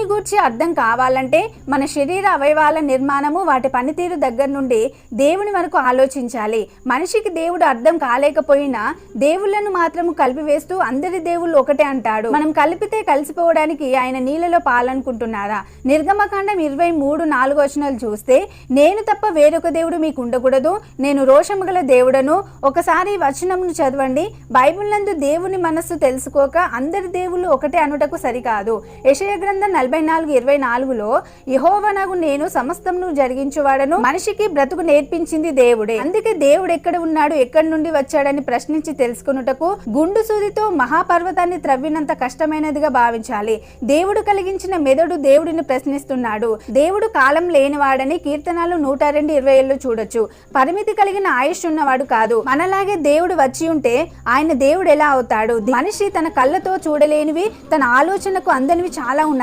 దేవుని గూర్చి అర్థం కావాలంటే మన శరీర అవయవాల నిర్మాణము వాటి పనితీరు దగ్గర నుండి దేవుని వరకు ఆలోచించాలి. మనిషికి దేవుడు అర్థం కాలేకపోయినా దేవుళ్ళను మాత్రము కలిపివేస్తూ అందరి దేవుళ్ళు ఒకటే అంటాడు. మనం కలిపితే కలిసిపోవడానికి ఆయన నీళ్ళలో పాలనుకుంటున్నారా? నిర్గమకాండం 23:4 చూస్తే, నేను తప్ప వేరొక దేవుడు మీకు ఉండకూడదు, నేను రోషము గల దేవుడను. ఒకసారి వచనమును చదవండి. బైబిల్ నందు దేవుని మనస్సు తెలుసుకోక అందరి దేవుళ్ళు ఒకటే అనుటకు సరికాదు. యెషయా గ్రంథం 44:24 యెహోవానగు నేను సమస్తమును జరిగించువాడను. మనిషికి బ్రతుకు నేర్పించింది దేవుడే. అందుకే దేవుడు ఎక్కడ ఉన్నాడు, ఎక్కడి నుండి వచ్చాడని ప్రశ్నించి తెలుసుకున్నటకు గుండు సూదితో మహాపర్వతాన్ని త్రవ్వినంత కష్టమైనదిగా భావించాలి. దేవుడు కలిగించిన మెదడు దేవుడిని ప్రశ్నిస్తున్నాడు. దేవుడు కాలం లేనివాడని కీర్తనలు 102:27 చూడొచ్చు. పరిమితి కలిగిన ఆయుష్ ఉన్నవాడు కాదు. మనలాగే దేవుడు వచ్చి ఉంటే ఆయన దేవుడు ఎలా అవుతాడు? మనిషి తన కళ్ళతో చూడలేనివి, తన ఆలోచనకు అందనివి చాలా ఉన్నాయి.